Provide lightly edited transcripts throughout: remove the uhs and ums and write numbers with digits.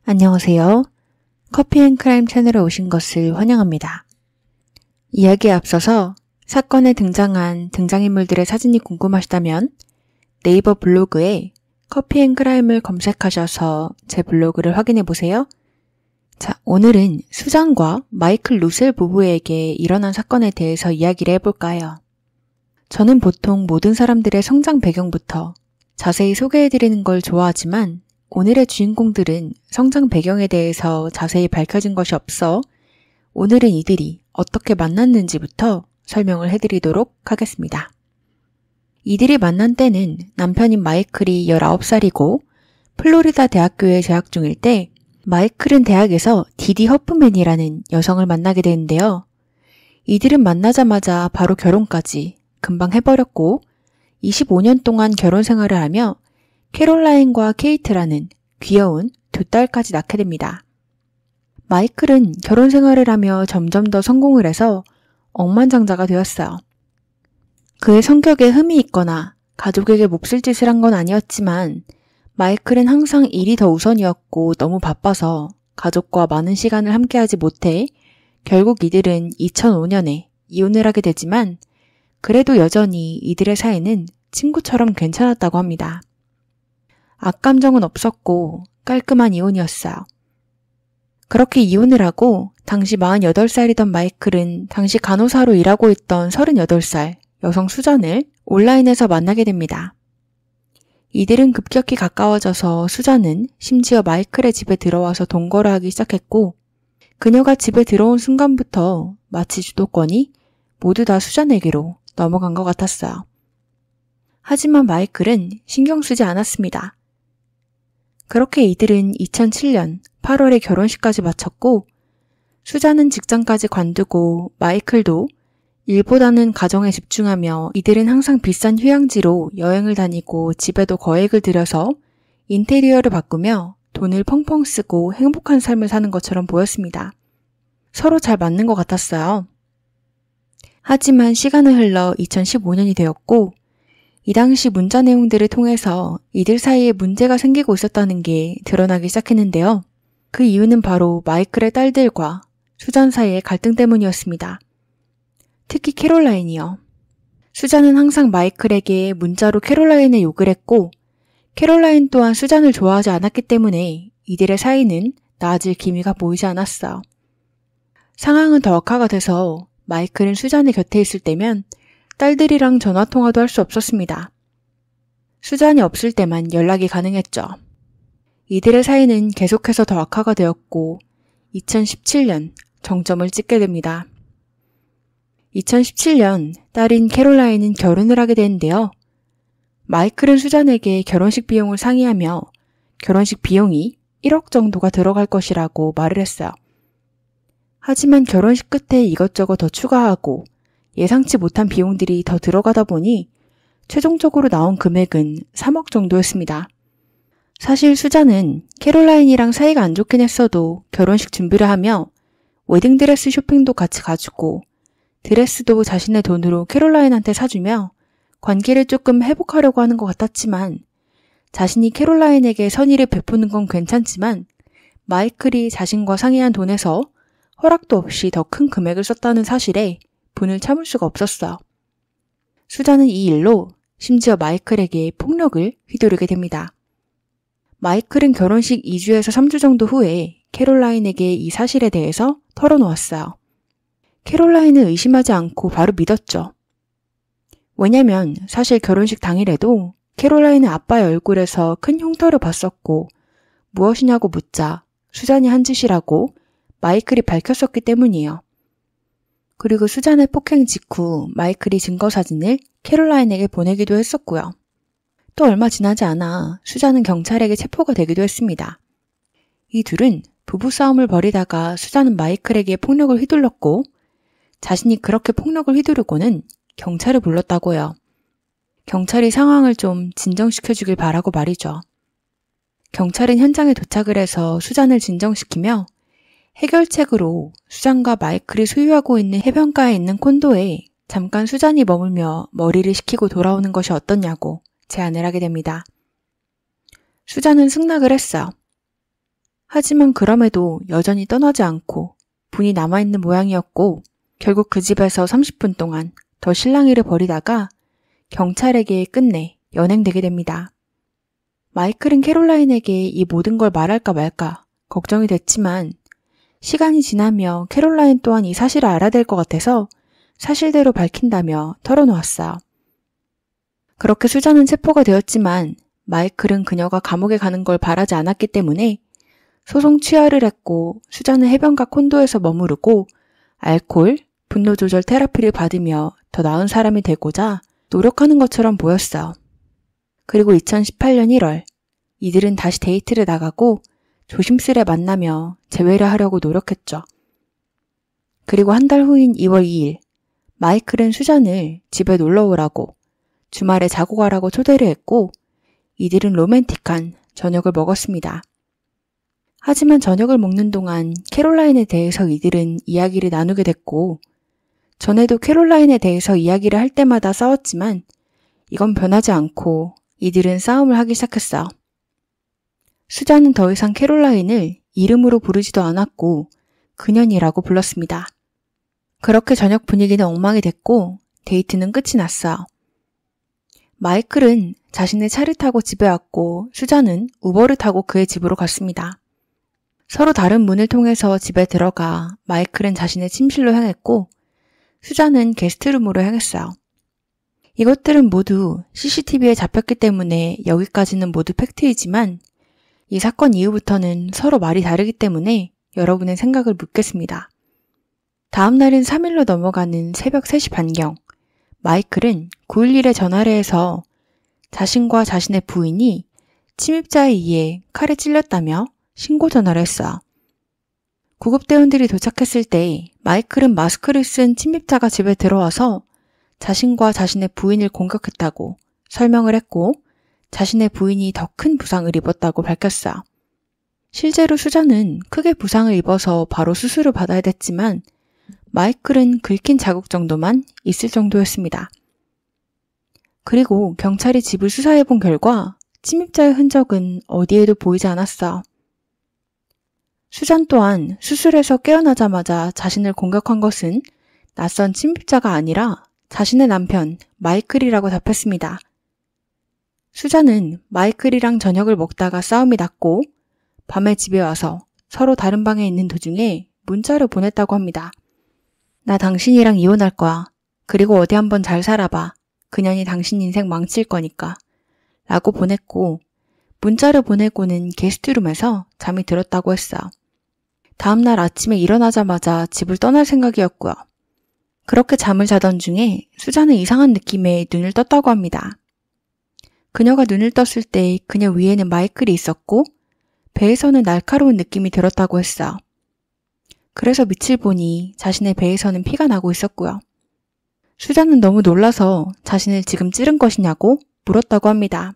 안녕하세요. 커피앤크라임 채널에 오신 것을 환영합니다. 이야기에 앞서서 사건에 등장한 등장인물들의 사진이 궁금하시다면 네이버 블로그에 커피앤크라임을 검색하셔서 제 블로그를 확인해보세요. 자, 오늘은 수잔과 마이클 루셀 부부에게 일어난 사건에 대해서 이야기를 해볼까요? 저는 보통 모든 사람들의 성장 배경부터 자세히 소개해드리는 걸 좋아하지만 오늘의 주인공들은 성장 배경에 대해서 자세히 밝혀진 것이 없어 오늘은 이들이 어떻게 만났는지부터 설명을 해드리도록 하겠습니다. 이들이 만난 때는 남편인 마이클이 19살이고 플로리다 대학교에 재학 중일 때 마이클은 대학에서 디디 허프맨이라는 여성을 만나게 되는데요. 이들은 만나자마자 바로 결혼까지 금방 해버렸고 25년 동안 결혼 생활을 하며 캐롤라인과 케이트라는 귀여운 두 딸까지 낳게 됩니다. 마이클은 결혼 생활을 하며 점점 더 성공을 해서 억만장자가 되었어요. 그의 성격에 흠이 있거나 가족에게 몹쓸 짓을 한 건 아니었지만 마이클은 항상 일이 더 우선이었고 너무 바빠서 가족과 많은 시간을 함께하지 못해 결국 이들은 2005년에 이혼을 하게 되지만 그래도 여전히 이들의 사이는 친구처럼 괜찮았다고 합니다. 악감정은 없었고 깔끔한 이혼이었어요. 그렇게 이혼을 하고 당시 48살이던 마이클은 당시 간호사로 일하고 있던 38살 여성 수잔을 온라인에서 만나게 됩니다. 이들은 급격히 가까워져서 수잔은 심지어 마이클의 집에 들어와서 동거를 하기 시작했고 그녀가 집에 들어온 순간부터 마치 주도권이 모두 다 수잔에게로 넘어간 것 같았어요. 하지만 마이클은 신경 쓰지 않았습니다. 그렇게 이들은 2007년 8월에 결혼식까지 마쳤고 수잔은 직장까지 관두고 마이클도 일보다는 가정에 집중하며 이들은 항상 비싼 휴양지로 여행을 다니고 집에도 거액을 들여서 인테리어를 바꾸며 돈을 펑펑 쓰고 행복한 삶을 사는 것처럼 보였습니다. 서로 잘 맞는 것 같았어요. 하지만 시간은 흘러 2015년이 되었고 이 당시 문자 내용들을 통해서 이들 사이에 문제가 생기고 있었다는 게 드러나기 시작했는데요. 그 이유는 바로 마이클의 딸들과 수잔 사이의 갈등 때문이었습니다. 특히 캐롤라인이요. 수잔은 항상 마이클에게 문자로 캐롤라인에 욕을 했고 캐롤라인 또한 수잔을 좋아하지 않았기 때문에 이들의 사이는 나아질 기미가 보이지 않았어요. 상황은 더 악화가 돼서 마이클은 수잔의 곁에 있을 때면 딸들이랑 전화통화도 할 수 없었습니다. 수잔이 없을 때만 연락이 가능했죠. 이들의 사이는 계속해서 더 악화가 되었고 2017년 정점을 찍게 됩니다. 2017년 딸인 캐롤라인은 결혼을 하게 되는데요. 마이클은 수잔에게 결혼식 비용을 상의하며 결혼식 비용이 1억 정도가 들어갈 것이라고 말을 했어요. 하지만 결혼식 끝에 이것저것 더 추가하고 예상치 못한 비용들이 더 들어가다 보니 최종적으로 나온 금액은 3억 정도였습니다. 사실 수잔은 캐롤라인이랑 사이가 안 좋긴 했어도 결혼식 준비를 하며 웨딩드레스 쇼핑도 같이 가주고 드레스도 자신의 돈으로 캐롤라인한테 사주며 관계를 조금 회복하려고 하는 것 같았지만 자신이 캐롤라인에게 선의를 베푸는 건 괜찮지만 마이클이 자신과 상의한 돈에서 허락도 없이 더 큰 금액을 썼다는 사실에 분을 참을 수가 없었어. 수잔은 이 일로 심지어 마이클에게 폭력을 휘두르게 됩니다. 마이클은 결혼식 2주에서 3주 정도 후에 캐롤라인에게 이 사실에 대해서 털어놓았어요. 캐롤라인은 의심하지 않고 바로 믿었죠. 왜냐면 사실 결혼식 당일에도 캐롤라인은 아빠의 얼굴에서 큰 흉터를 봤었고 무엇이냐고 묻자 수잔이 한 짓이라고 마이클이 밝혔었기 때문이에요. 그리고 수잔의 폭행 직후 마이클이 증거 사진을 캐롤라인에게 보내기도 했었고요. 또 얼마 지나지 않아 수잔은 경찰에게 체포가 되기도 했습니다. 이 둘은 부부싸움을 벌이다가 수잔은 마이클에게 폭력을 휘둘렀고 자신이 그렇게 폭력을 휘두르고는 경찰을 불렀다고요. 경찰이 상황을 좀 진정시켜주길 바라고 말이죠. 경찰은 현장에 도착을 해서 수잔을 진정시키며 해결책으로 수잔과 마이클이 소유하고 있는 해변가에 있는 콘도에 잠깐 수잔이 머물며 머리를 식히고 돌아오는 것이 어떻냐고 제안을 하게 됩니다. 수잔은 승낙을 했어요. 하지만 그럼에도 여전히 떠나지 않고 분이 남아있는 모양이었고 결국 그 집에서 30분 동안 더 실랑이를 벌이다가 경찰에게 끝내 연행되게 됩니다. 마이클은 캐롤라인에게 이 모든 걸 말할까 말까 걱정이 됐지만 시간이 지나며 캐롤라인 또한 이 사실을 알아야 될 것 같아서 사실대로 밝힌다며 털어놓았어요. 그렇게 수잔은 체포가 되었지만 마이클은 그녀가 감옥에 가는 걸 바라지 않았기 때문에 소송 취하를 했고 수잔은 해변가 콘도에서 머무르고 알코올, 분노 조절 테라피를 받으며 더 나은 사람이 되고자 노력하는 것처럼 보였어요. 그리고 2018년 1월 이들은 다시 데이트를 나가고 조심스레 만나며 재회를 하려고 노력했죠. 그리고 한 달 후인 2월 2일 마이클은 수잔을 집에 놀러 오라고 주말에 자고 가라고 초대를 했고 이들은 로맨틱한 저녁을 먹었습니다. 하지만 저녁을 먹는 동안 캐롤라인에 대해서 이들은 이야기를 나누게 됐고 전에도 캐롤라인에 대해서 이야기를 할 때마다 싸웠지만 이건 변하지 않고 이들은 싸움을 하기 시작했어요. 수잔은 더 이상 캐롤라인을 이름으로 부르지도 않았고 그년이라고 불렀습니다. 그렇게 저녁 분위기는 엉망이 됐고 데이트는 끝이 났어요. 마이클은 자신의 차를 타고 집에 왔고 수잔은 우버를 타고 그의 집으로 갔습니다. 서로 다른 문을 통해서 집에 들어가 마이클은 자신의 침실로 향했고 수잔은 게스트룸으로 향했어요. 이것들은 모두 CCTV에 잡혔기 때문에 여기까지는 모두 팩트이지만 이 사건 이후부터는 서로 말이 다르기 때문에 여러분의 생각을 묻겠습니다. 다음 날인 3일로 넘어가는 새벽 3시 반경 마이클은 911에 전화를 해서 자신과 자신의 부인이 침입자에 의해 칼에 찔렸다며 신고 전화를 했어요. 구급대원들이 도착했을 때 마이클은 마스크를 쓴 침입자가 집에 들어와서 자신과 자신의 부인을 공격했다고 설명을 했고 자신의 부인이 더 큰 부상을 입었다고 밝혔어요. 실제로 수잔은 크게 부상을 입어서 바로 수술을 받아야 됐지만 마이클은 긁힌 자국 정도만 있을 정도였습니다. 그리고 경찰이 집을 수사해본 결과 침입자의 흔적은 어디에도 보이지 않았어. 수잔 또한 수술에서 깨어나자마자 자신을 공격한 것은 낯선 침입자가 아니라 자신의 남편 마이클이라고 답했습니다. 수잔은 마이클이랑 저녁을 먹다가 싸움이 났고 밤에 집에 와서 서로 다른 방에 있는 도중에 문자를 보냈다고 합니다. 나 당신이랑 이혼할 거야. 그리고 어디 한번 잘 살아봐. 그년이 당신 인생 망칠 거니까. 라고 보냈고 문자를 보내고는 게스트룸에서 잠이 들었다고 했어요. 다음날 아침에 일어나자마자 집을 떠날 생각이었고요. 그렇게 잠을 자던 중에 수잔은 이상한 느낌에 눈을 떴다고 합니다. 그녀가 눈을 떴을 때 그녀 위에는 마이클이 있었고 배에서는 날카로운 느낌이 들었다고 했어요. 그래서 밑을 보니 자신의 배에서는 피가 나고 있었고요. 수잔은 너무 놀라서 자신을 지금 찌른 것이냐고 물었다고 합니다.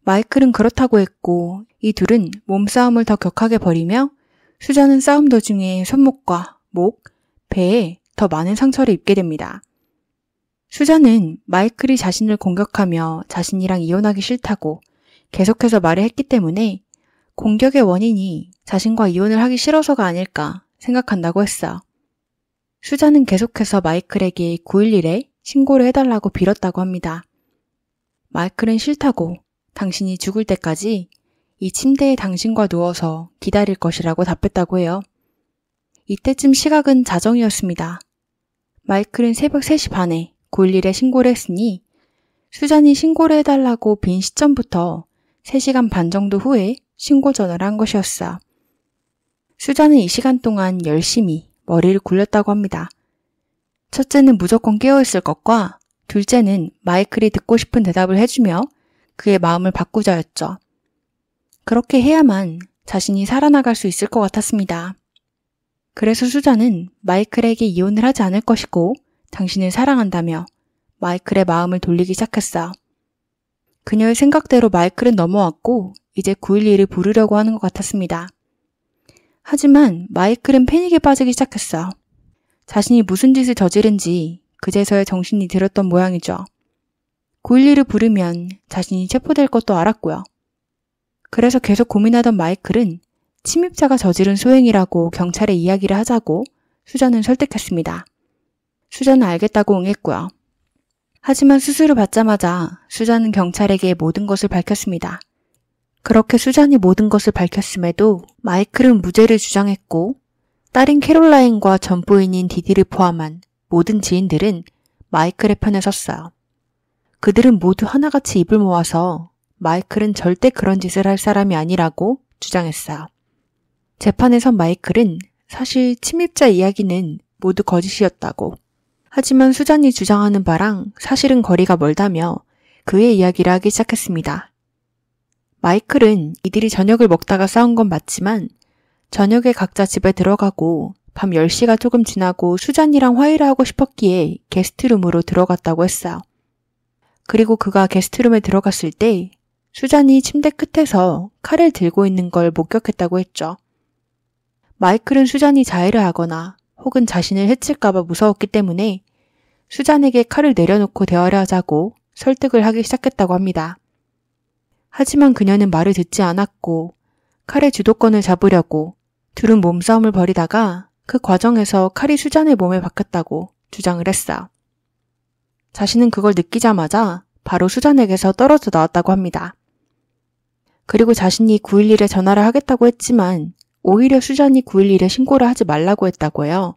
마이클은 그렇다고 했고 이 둘은 몸싸움을 더 격하게 벌이며 수잔은 싸움 도중에 손목과 목, 배에 더 많은 상처를 입게 됩니다. 수잔은 마이클이 자신을 공격하며 자신이랑 이혼하기 싫다고 계속해서 말을 했기 때문에 공격의 원인이 자신과 이혼을 하기 싫어서가 아닐까 생각한다고 했어. 수잔은 계속해서 마이클에게 911에 신고를 해달라고 빌었다고 합니다. 마이클은 싫다고 당신이 죽을 때까지 이 침대에 당신과 누워서 기다릴 것이라고 답했다고 해요. 이때쯤 시각은 자정이었습니다. 마이클은 새벽 3시 반에 911에 신고를 했으니 수잔이 신고를 해달라고 빈 시점부터 3시간 반 정도 후에 신고 전화를 한 것이었어. 수잔은 이 시간 동안 열심히 머리를 굴렸다고 합니다. 첫째는 무조건 깨어있을 것과 둘째는 마이클이 듣고 싶은 대답을 해주며 그의 마음을 바꾸자였죠. 그렇게 해야만 자신이 살아나갈 수 있을 것 같았습니다. 그래서 수잔은 마이클에게 이혼을 하지 않을 것이고 당신을 사랑한다며 마이클의 마음을 돌리기 시작했어. 그녀의 생각대로 마이클은 넘어왔고 이제 911을 부르려고 하는 것 같았습니다. 하지만 마이클은 패닉에 빠지기 시작했어. 자신이 무슨 짓을 저지른지 그제서야 정신이 들었던 모양이죠. 911을 부르면 자신이 체포될 것도 알았고요. 그래서 계속 고민하던 마이클은 침입자가 저지른 소행이라고 경찰에 이야기를 하자고 수잔은 설득했습니다. 수잔은 알겠다고 응했고요. 하지만 수술을 받자마자 수잔은 경찰에게 모든 것을 밝혔습니다. 그렇게 수잔이 모든 것을 밝혔음에도 마이클은 무죄를 주장했고 딸인 캐롤라인과 전부인인 디디를 포함한 모든 지인들은 마이클의 편에 섰어요. 그들은 모두 하나같이 입을 모아서 마이클은 절대 그런 짓을 할 사람이 아니라고 주장했어요. 재판에 선 마이클은 사실 침입자 이야기는 모두 거짓이었다고, 하지만 수잔이 주장하는 바랑 사실은 거리가 멀다며 그의 이야기를 하기 시작했습니다. 마이클은 이들이 저녁을 먹다가 싸운 건 맞지만 저녁에 각자 집에 들어가고 밤 10시가 조금 지나고 수잔이랑 화해를 하고 싶었기에 게스트룸으로 들어갔다고 했어요. 그리고 그가 게스트룸에 들어갔을 때 수잔이 침대 끝에서 칼을 들고 있는 걸 목격했다고 했죠. 마이클은 수잔이 자해를 하거나 혹은 자신을 해칠까봐 무서웠기 때문에 수잔에게 칼을 내려놓고 대화를 하자고 설득을 하기 시작했다고 합니다. 하지만 그녀는 말을 듣지 않았고 칼의 주도권을 잡으려고 둘은 몸싸움을 벌이다가 그 과정에서 칼이 수잔의 몸에 박혔다고 주장을 했어요. 자신은 그걸 느끼자마자 바로 수잔에게서 떨어져 나왔다고 합니다. 그리고 자신이 911에 전화를 하겠다고 했지만 오히려 수잔이 911에 신고를 하지 말라고 했다고 해요.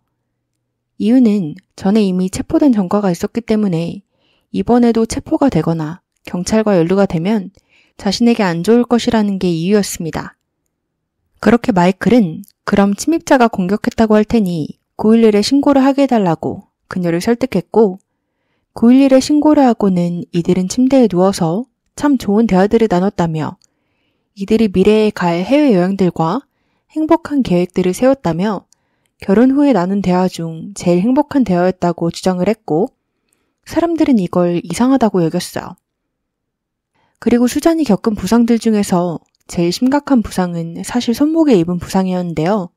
이유는 전에 이미 체포된 전과가 있었기 때문에 이번에도 체포가 되거나 경찰과 연루가 되면 자신에게 안 좋을 것이라는 게 이유였습니다. 그렇게 마이클은 그럼 침입자가 공격했다고 할 테니 911에 신고를 하게 해달라고 그녀를 설득했고 911에 신고를 하고는 이들은 침대에 누워서 참 좋은 대화들을 나눴다며 이들이 미래에 갈 해외여행들과 행복한 계획들을 세웠다며 결혼 후에 나눈 대화 중 제일 행복한 대화였다고 주장을 했고 사람들은 이걸 이상하다고 여겼어요. 그리고 수잔이 겪은 부상들 중에서 제일 심각한 부상은 사실 손목에 입은 부상이었는데요.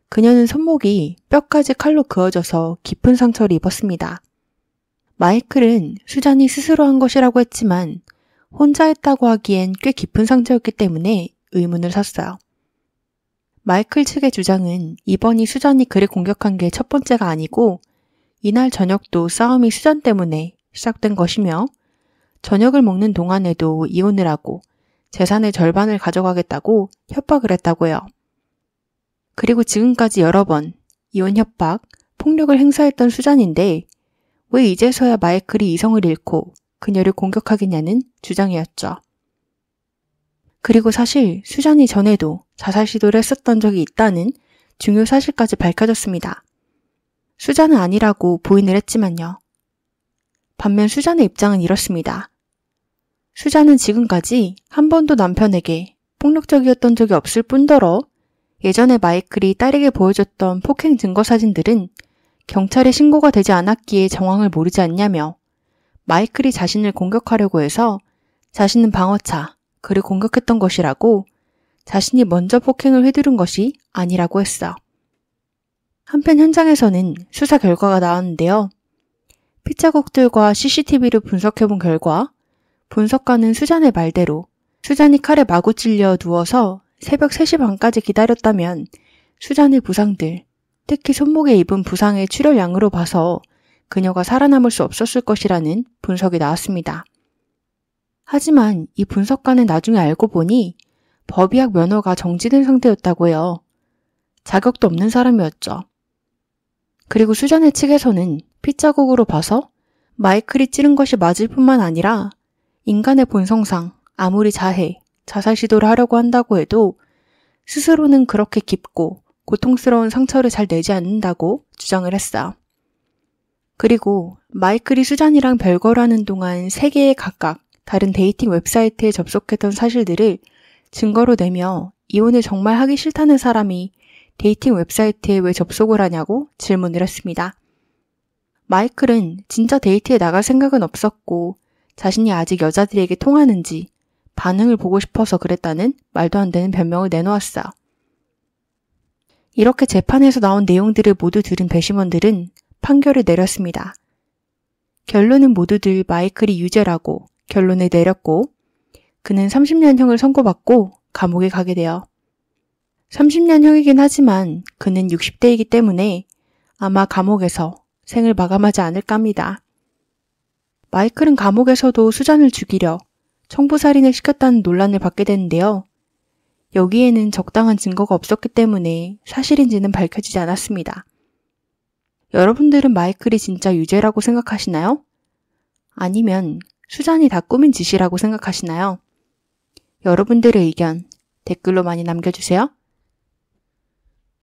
그녀는 손목이 뼈까지 칼로 그어져서 깊은 상처를 입었습니다. 마이클은 수잔이 스스로 한 것이라고 했지만 혼자 했다고 하기엔 꽤 깊은 상처였기 때문에 의문을 샀어요. 마이클 측의 주장은 이번이 수잔이 그를 공격한 게 첫 번째가 아니고 이날 저녁도 싸움이 수잔 때문에 시작된 것이며 저녁을 먹는 동안에도 이혼을 하고 재산의 절반을 가져가겠다고 협박을 했다고 해요. 그리고 지금까지 여러 번 이혼 협박, 폭력을 행사했던 수잔인데 왜 이제서야 마이클이 이성을 잃고 그녀를 공격하겠냐는 주장이었죠. 그리고 사실 수잔이 전에도 자살 시도를 했었던 적이 있다는 중요 사실까지 밝혀졌습니다. 수잔은 아니라고 부인을 했지만요. 반면 수잔의 입장은 이렇습니다. 수잔은 지금까지 한 번도 남편에게 폭력적이었던 적이 없을 뿐더러 예전에 마이클이 딸에게 보여줬던 폭행 증거 사진들은 경찰에 신고가 되지 않았기에 정황을 모르지 않냐며 마이클이 자신을 공격하려고 해서 자신은 방어차, 그를 공격했던 것이라고 자신이 먼저 폭행을 휘두른 것이 아니라고 했어. 한편 현장에서는 수사 결과가 나왔는데요. 핏자국들과 CCTV를 분석해본 결과 분석가는 수잔의 말대로 수잔이 칼에 마구 찔려 누워서 새벽 3시 반까지 기다렸다면 수잔의 부상들, 특히 손목에 입은 부상의 출혈량으로 봐서 그녀가 살아남을 수 없었을 것이라는 분석이 나왔습니다. 하지만 이 분석가는 나중에 알고 보니 법의학 면허가 정지된 상태였다고 해요. 자격도 없는 사람이었죠. 그리고 수잔의 측에서는 핏자국으로 봐서 마이클이 찌른 것이 맞을 뿐만 아니라 인간의 본성상 아무리 자해, 자살 시도를 하려고 한다고 해도 스스로는 그렇게 깊고 고통스러운 상처를 잘 내지 않는다고 주장을 했어요. 그리고 마이클이 수잔이랑 별거를 하는 동안 3개의 각각 다른 데이팅 웹사이트에 접속했던 사실들을 증거로 내며 이혼을 정말 하기 싫다는 사람이 데이팅 웹사이트에 왜 접속을 하냐고 질문을 했습니다. 마이클은 진짜 데이트에 나갈 생각은 없었고 자신이 아직 여자들에게 통하는지 반응을 보고 싶어서 그랬다는 말도 안 되는 변명을 내놓았어요. 이렇게 재판에서 나온 내용들을 모두 들은 배심원들은 판결을 내렸습니다. 결론은 모두들 마이클이 유죄라고 결론을 내렸고 그는 30년형을 선고받고 감옥에 가게 돼요. 30년형이긴 하지만 그는 60대이기 때문에 아마 감옥에서 생을 마감하지 않을까 합니다. 마이클은 감옥에서도 수잔을 죽이려 청부살인을 시켰다는 논란을 받게 되는데요. 여기에는 적당한 증거가 없었기 때문에 사실인지는 밝혀지지 않았습니다. 여러분들은 마이클이 진짜 유죄라고 생각하시나요? 아니면 수잔이 다 꾸민 짓이라고 생각하시나요? 여러분들의 의견 댓글로 많이 남겨주세요.